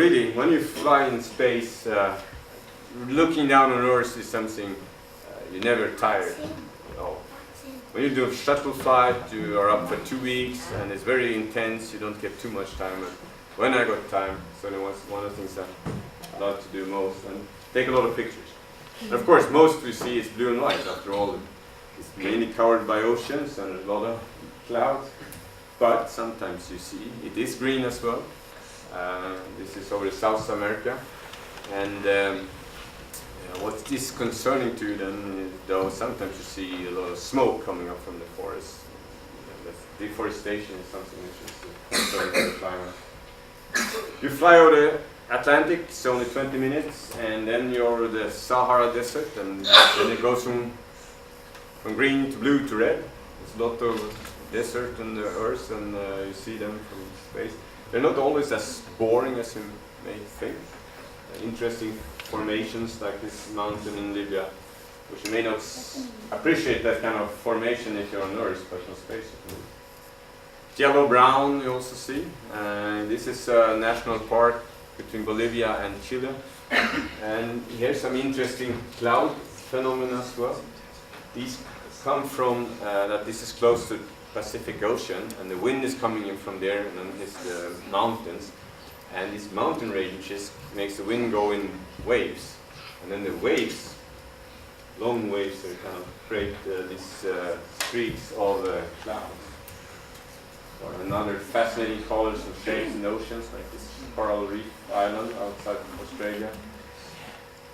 really, when you fly in space, looking down on Earth is something you're never tired. You know. When you do a shuttle flight, you are up for 2 weeks, and it's very intense. You don't get too much time. And when I got time, so it was one of the things I love to do most, and take a lot of pictures. And of course, most we see is blue and white. After all, it's mainly covered by oceans and a lot of clouds. But sometimes you see it is green as well. This is over South America, and what is concerning to you then, though, sometimes you see a lot of smoke coming up from the forest. Deforestation is something which is concerning to the climate. You fly over the Atlantic, it's only 20 minutes, and then you're over the Sahara Desert, and then it goes from green to blue to red. There's a lot of desert on the Earth, and you see them from space. They're not always as boring as you may think. Interesting formations like this mountain in Libya, which you may not appreciate that kind of formation if you're on Earth, but on space. Yellow-brown you also see. This is a national park between Bolivia and Chile. And here's some interesting cloud phenomena as well. These come from that this is close to the Pacific Ocean, and the wind is coming in from there, and then it's the mountains. And these mountain ranges makes the wind go in waves. And then the waves, long waves, they kind of create these streaks of clouds. Or another fascinating colors and shapes in oceans, like this coral reef island outside of Australia.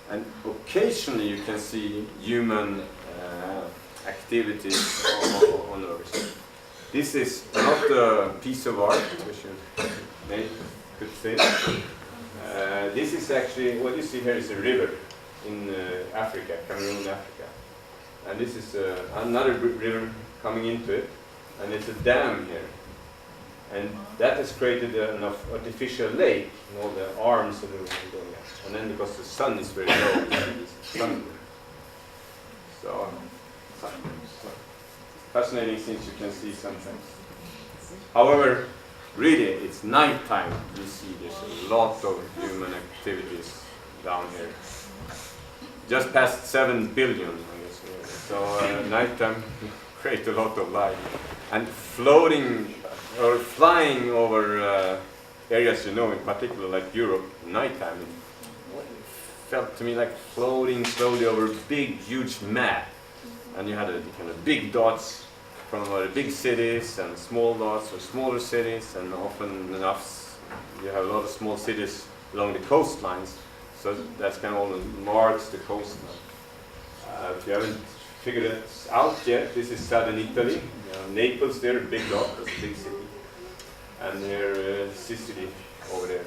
And occasionally you can see human activities on Earth. This is not a piece of art, which you could say. This is actually, what you see here is a river in Africa, Cameroon, Africa. And this is another river coming into it, and it's a dam here. And that has created an artificial lake, and all the arms of the river going up. And then because the sun is very low, you see this sun. So, fascinating things you can see sometimes. However, really, it's nighttime. You see there's a lot of human activities down here. Just past 7 billion, I guess. So nighttime creates a lot of light. And floating or flying over areas, you know, in particular like Europe, nighttime, it felt to me like floating slowly over a big, huge map. And you had a kind of big dots from big cities and small dots or smaller cities, and often enough you have a lot of small cities along the coastlines, so that's kind of all that marks the coastline. If you haven't figured it out yet, this is southern Italy. Naples there, a big dot, that's a big city. And there Sicily over there.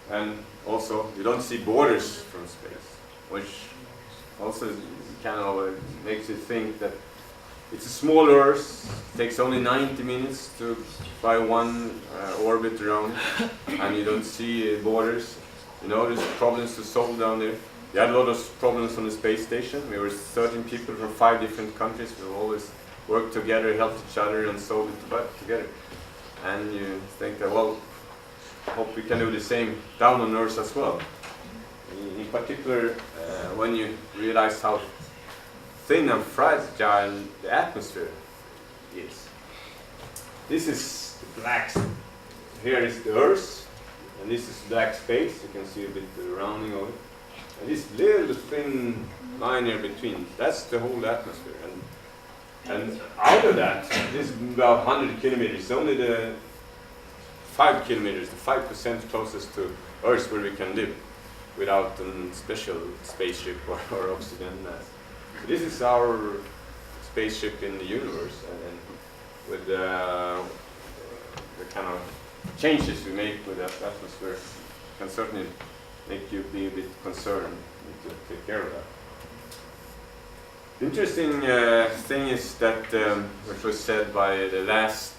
And also, you don't see borders from space, which also kind of makes you think that it's a small Earth. It takes only 90 minutes to fly one orbit around, and you don't see borders. You know, there's problems to solve down there. We had a lot of problems on the space station. We were 13 people from 5 different countries. We always worked together, helped each other, and solved it together. And you think that, well, hope we can do the same down on Earth as well. In particular, when you realize how thin and fragile the atmosphere is. This is the black. Here is the Earth, and this is black space. You can see a bit the rounding of it. And this little thin line here between, that's the whole atmosphere. And out of that, this is about 100 kilometers. Only the 5 kilometers, the 5% closest to Earth where we can live without a special spaceship or oxygen mask. So this is our spaceship in the universe, and with the kind of changes we make with that atmosphere can certainly make you be a bit concerned to take care of that. The interesting thing is that, which was said by the last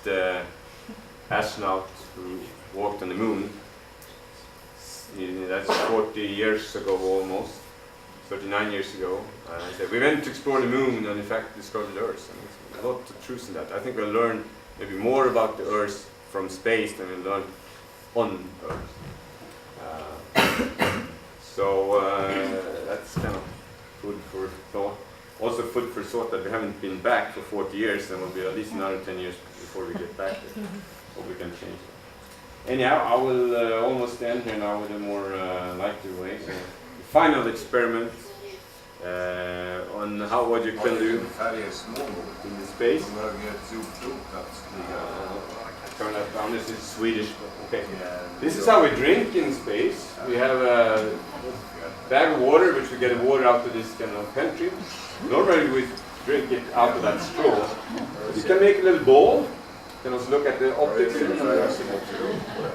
astronaut who walked on the moon, that's 40 years ago almost, 39 years ago. I said, we went to explore the moon and in fact discovered the Earth. And there's a lot of truth in that. I think we'll learn maybe more about the Earth from space than we learn on Earth. So that's kind of food for thought. Also food for thought that we haven't been back for 40 years, and will be at least another 10 years before we get back there. Hope we can change that. Anyhow, I will almost end here now with a more likely way. So the final experiment on what you can do in the space. Turn that down. This is Swedish, but okay. This is how we drink in space. We have a bag of water, which we get water out of this kind of pantry. Normally we drink it out of that straw. You can make a little bowl. You can also look at the optics.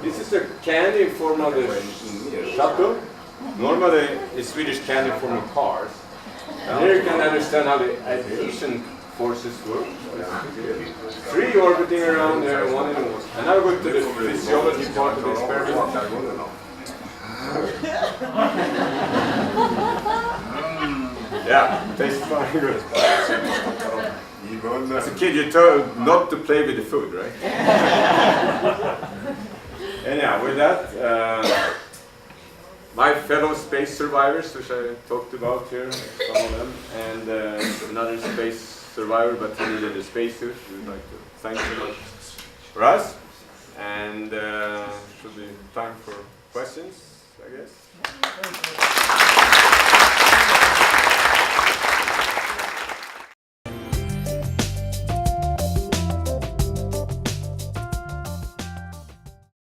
This is a candy in form of the shuttle. Normally it's Swedish candy in form of cars. And here you can understand how the adhesion forces work. 3 orbiting around there, 1 in the water. And now we're going to the physiology part of the experiment. Yeah, tastes fine, good. As a kid, you're told not to play with the food, right? Anyhow, with that, my fellow space survivors, which I talked about here, some of them, and another space survivor, but he needed a spacesuit. We'd like to thank you so much for us, and should be time for questions, I guess.